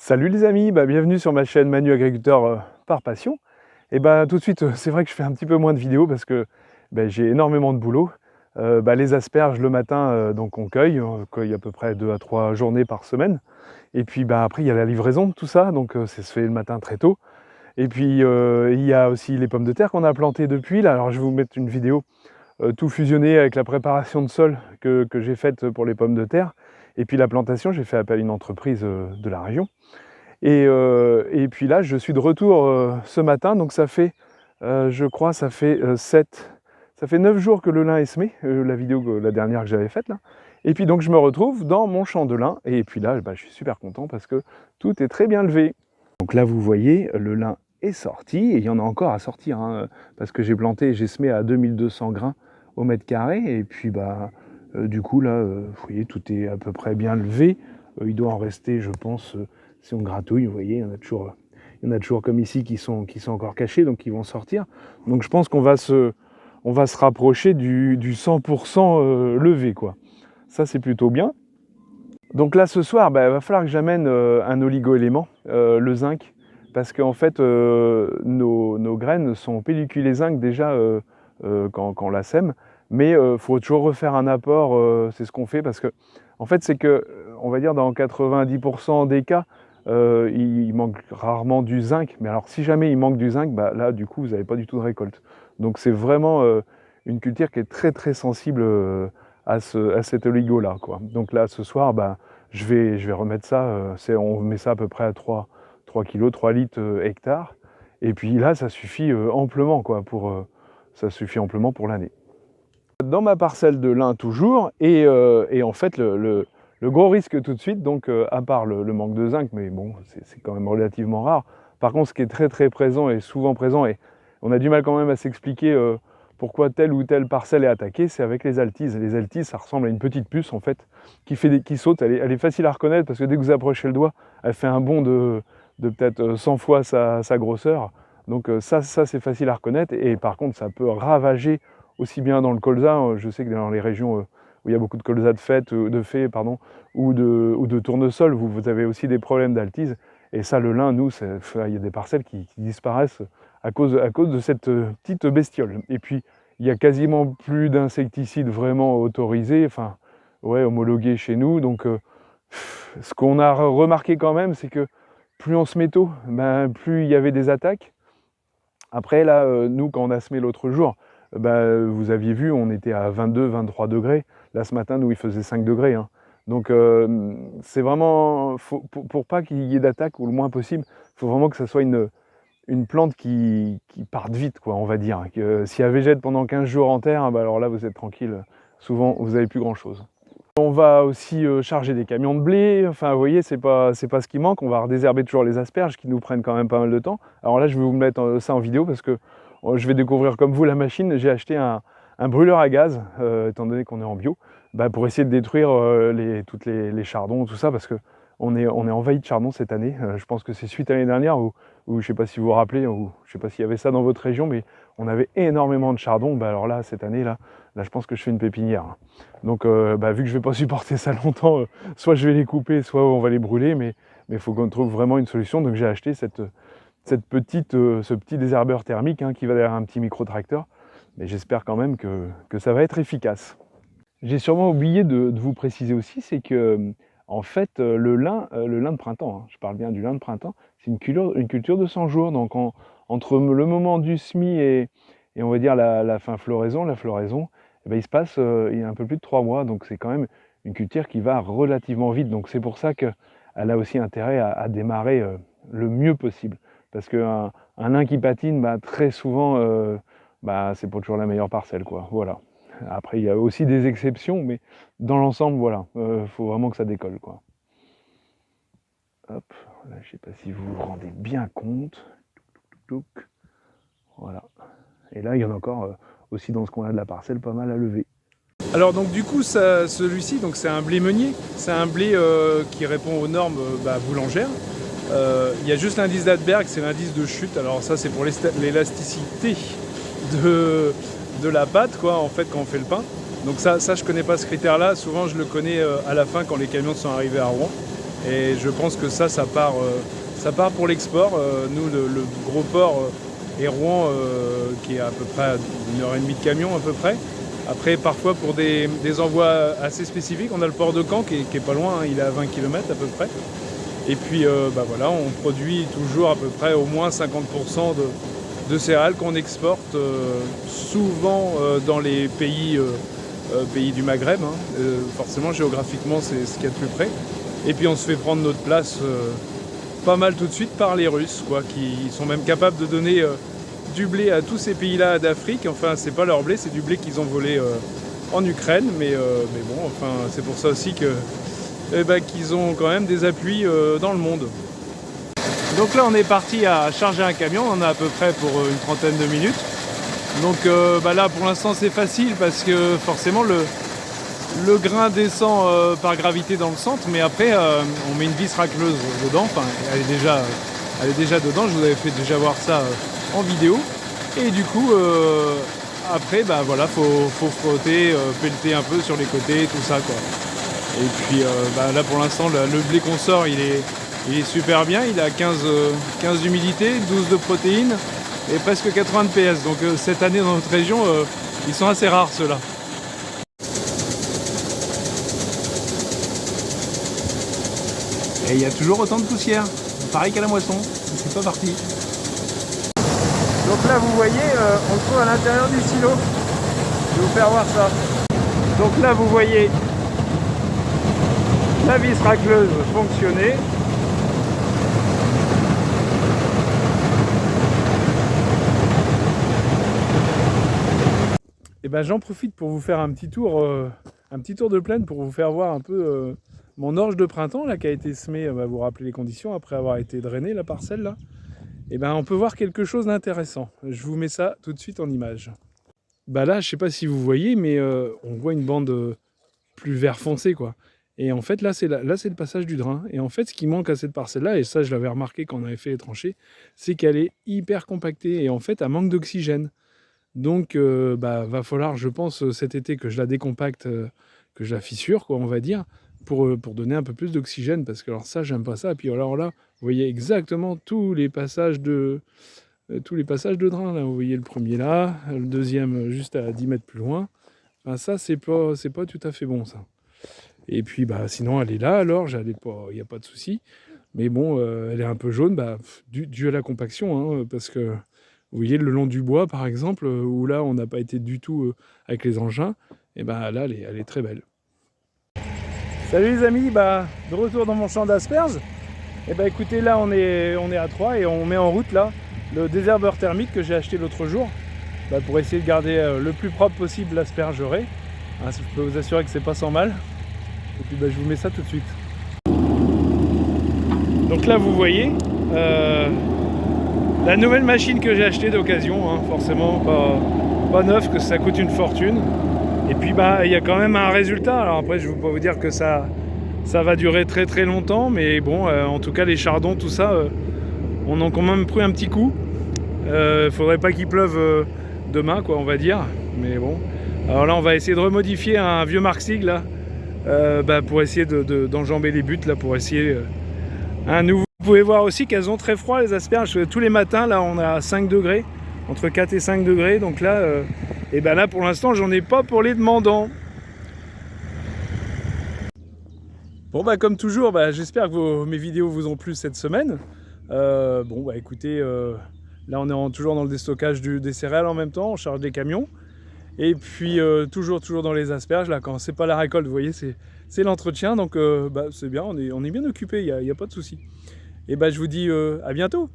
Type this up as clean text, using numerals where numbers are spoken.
Salut les amis, bienvenue sur ma chaîne Manu Agriculteur par passion. Et tout de suite, c'est vrai que je fais un petit peu moins de vidéos parce que j'ai énormément de boulot. Les asperges le matin, donc on cueille à peu près 2 à 3 journées par semaine. Et puis après il y a la livraison de tout ça, donc ça se fait le matin très tôt. Et puis il y a aussi les pommes de terre qu'on a plantées depuis. Là, alors je vais vous mettre une vidéo tout fusionné avec la préparation de sol que j'ai faite pour les pommes de terre. Et puis la plantation, j'ai fait appel à une entreprise de la région. Et puis là, je suis de retour ce matin, donc ça fait, je crois, ça fait 9 jours que le lin est semé, la dernière que j'avais faite là. Et puis donc je me retrouve dans mon champ de lin, et puis là, je suis super content parce que tout est très bien levé. Donc là, vous voyez, le lin est sorti, et il y en a encore à sortir, hein, parce que j'ai semé à 2200 grains au mètre carré, et puis du coup là, vous voyez, tout est à peu près bien levé. Il doit en rester, je pense, si on gratouille, vous voyez, il y en a toujours comme ici qui sont encore cachés, donc qui vont sortir. Donc je pense qu'on va se rapprocher du 100% levé, quoi. Ça, c'est plutôt bien. Donc là, ce soir, il va falloir que j'amène un oligo-élément, le zinc, parce qu'en fait, nos graines sont pelliculées zinc déjà quand on la sème, mais il faut toujours refaire un apport, c'est ce qu'on fait, parce que, en fait, c'est que, on va dire, dans 90% des cas, il manque rarement du zinc, mais alors si jamais il manque du zinc, là, du coup, vous n'avez pas du tout de récolte. Donc c'est vraiment une culture qui est très très sensible à cet oligo-là, quoi. Donc là, ce soir, je vais remettre ça, on met ça à peu près à 3 kg, 3 litres hectare. Et puis là, ça suffit amplement, quoi, ça suffit amplement pour l'année. Dans ma parcelle de lin toujours, et en fait, le gros risque tout de suite, donc à part le manque de zinc, mais bon, c'est quand même relativement rare. Par contre, ce qui est très très présent et souvent présent, et on a du mal quand même à s'expliquer pourquoi telle ou telle parcelle est attaquée, c'est avec les altises. Les altises, ça ressemble à une petite puce en fait, qui saute. Elle est facile à reconnaître parce que dès que vous approchez le doigt, elle fait un bond de peut-être 100 fois sa grosseur. Donc ça c'est facile à reconnaître, et par contre ça peut ravager aussi bien dans le colza. Je sais que dans les régions où il y a beaucoup de colza de fée, ou de tournesol, vous avez aussi des problèmes d'altise. Et ça, le lin, nous, il y a des parcelles qui disparaissent à cause de cette petite bestiole. Et puis, il n'y a quasiment plus d'insecticides vraiment autorisés, homologués chez nous. Donc, ce qu'on a remarqué quand même, c'est que plus on se met tôt, plus il y avait des attaques. Après, là, nous, quand on a semé l'autre jour, vous aviez vu, on était à 22, 23 degrés. Là, ce matin, nous, il faisait 5 degrés. Hein. Donc, c'est vraiment, pour pas qu'il y ait d'attaque, ou le moins possible, il faut vraiment que ça soit une plante qui parte vite, quoi, on va dire. Que si elle végète pendant 15 jours en terre, alors là, vous êtes tranquille. Souvent, vous n'avez plus grand-chose. On va aussi charger des camions de blé. Enfin, vous voyez, c'est pas ce qui manque. On va redésherber toujours les asperges qui nous prennent quand même pas mal de temps. Alors là, je vais vous mettre ça en vidéo parce que je vais découvrir comme vous la machine. J'ai acheté un brûleur à gaz, étant donné qu'on est en bio, pour essayer de détruire toutes les chardons, tout ça, parce que on est envahi de chardons cette année. Je pense que c'est suite à l'année dernière où je ne sais pas si vous vous rappelez, ou je ne sais pas s'il y avait ça dans votre région, mais on avait énormément de chardons. Alors là, cette année, là, je pense que je fais une pépinière. Donc, vu que je ne vais pas supporter ça longtemps, soit je vais les couper, soit on va les brûler, mais il faut qu'on trouve vraiment une solution. Donc j'ai acheté ce petit désherbeur thermique, hein, qui va derrière un petit micro-tracteur. Mais j'espère quand même que ça va être efficace. J'ai sûrement oublié de vous préciser aussi, c'est que en fait, le lin de printemps, hein, je parle bien du lin de printemps, c'est une culture de 100 jours. Donc entre le moment du semis et on va dire la floraison, il se passe il y a un peu plus de 3 mois. Donc c'est quand même une culture qui va relativement vite. Donc c'est pour ça qu'elle a aussi intérêt à démarrer le mieux possible. Parce qu'un lin qui patine, très souvent, c'est pas toujours la meilleure parcelle, quoi. Voilà. Après, il y a aussi des exceptions, mais dans l'ensemble, voilà, faut vraiment que ça décolle, quoi. Hop, là, je sais pas si vous vous rendez bien compte. Voilà. Et là, il y en a encore aussi dans ce coin-là de la parcelle, pas mal à lever. Alors donc du coup, celui-ci, c'est un blé meunier. C'est un blé qui répond aux normes boulangères. Il y a juste l'indice d'Adberg, c'est l'indice de chute. Alors ça, c'est pour l'élasticité de la pâte, quoi, en fait, quand on fait le pain. Donc ça je connais pas ce critère-là. Souvent, je le connais à la fin, quand les camions sont arrivés à Rouen. Et je pense que ça part pour l'export. Nous, le gros port est Rouen, qui est à peu près à 1h30 de camion à peu près. Après, parfois pour des envois assez spécifiques, on a le port de Caen qui est pas loin, hein, il est à 20 km à peu près. Et puis voilà, on produit toujours à peu près au moins 50% de céréales qu'on exporte, souvent dans les pays du Maghreb, hein. Forcément géographiquement c'est ce qu'il y a de plus près. Et puis on se fait prendre notre place pas mal tout de suite par les Russes, quoi, qui sont même capables de donner du blé à tous ces pays-là d'Afrique. Enfin, c'est pas leur blé, c'est du blé qu'ils ont volé en Ukraine, mais bon, enfin, c'est pour ça aussi que qu'ils ont quand même des appuis dans le monde. Donc là, on est parti à charger un camion, on en a à peu près pour une trentaine de minutes. Donc là, pour l'instant, c'est facile parce que forcément, le grain descend par gravité dans le centre, mais après, on met une vis racleuse dedans. Enfin, elle est déjà dedans, je vous avais fait déjà voir ça en vidéo. Et du coup, après, voilà, faut frotter, pelleter un peu sur les côtés, tout ça, quoi. Et puis là, pour l'instant, le blé qu'on sort, il est super bien. Il a 15 d'humidité, 12 de protéines et presque 80 de PS. Donc cette année, dans notre région, ils sont assez rares, ceux-là. Et il y a toujours autant de poussière, pareil qu'à la moisson, c'est pas parti. Donc là, vous voyez, on se trouve à l'intérieur du silo. Je vais vous faire voir ça. Donc là, vous voyez la vis racleuse fonctionner. Et j'en profite pour vous faire un petit tour de plaine pour vous faire voir un peu mon orge de printemps là qui a été semé. Vous vous rappelez les conditions après avoir été drainé la parcelle là. Et on peut voir quelque chose d'intéressant. Je vous mets ça tout de suite en image. Là, je sais pas si vous voyez, mais on voit une bande plus vert foncé, quoi. Et en fait, là, c'est le passage du drain. Et en fait, ce qui manque à cette parcelle-là, et ça, je l'avais remarqué quand on avait fait les tranchées, c'est qu'elle est hyper compactée. Et en fait, elle manque d'oxygène. Donc, va falloir, je pense, cet été, que je la décompacte, que je la fissure, quoi, on va dire, pour donner un peu plus d'oxygène. Parce que alors ça, j'aime pas ça. Et puis alors là, vous voyez exactement tous les passages de drain. Là. Vous voyez le premier là, le deuxième juste à 10 mètres plus loin. Ça, c'est pas tout à fait bon, ça. Et puis, sinon, elle est là, alors, il n'y a pas de souci. Mais bon, elle est un peu jaune, dû à la compaction, hein, parce que, vous voyez, le long du bois, par exemple, où là, on n'a pas été du tout avec les engins, et là, elle est très belle. Salut les amis, de retour dans mon champ d'asperges. Et écoutez, là, on est à 3 et on met en route, là, le désherbeur thermique que j'ai acheté l'autre jour, pour essayer de garder le plus propre possible l'aspergeraie. Je peux vous assurer que c'est pas sans mal. Et puis je vous mets ça tout de suite. Donc là vous voyez la nouvelle machine que j'ai achetée d'occasion, hein, forcément pas neuf, que ça coûte une fortune. Et puis il y a quand même un résultat. Alors après je ne vais pas vous dire que ça va durer très très longtemps, mais bon en tout cas les chardons, tout ça, on a quand même pris un petit coup. Faudrait pas qu'il pleuve demain, quoi, on va dire. Mais bon. Alors là on va essayer de remodifier un vieux Marxig là. Pour essayer d'enjamber les buts, là, pour essayer un nouveau. Vous pouvez voir aussi qu'elles ont très froid, les asperges. Tous les matins, là, on a 5 degrés, entre 4 et 5 degrés. Donc là, là, pour l'instant, j'en ai pas pour les demandants. Bon, comme toujours, j'espère que mes vidéos vous ont plu cette semaine. Écoutez, là, on est toujours dans le déstockage des céréales en même temps, on charge des camions. Et puis toujours dans les asperges, là, quand c'est pas la récolte, vous voyez, c'est l'entretien, donc c'est bien, on est bien occupé, il n'y a pas de souci. Et je vous dis à bientôt.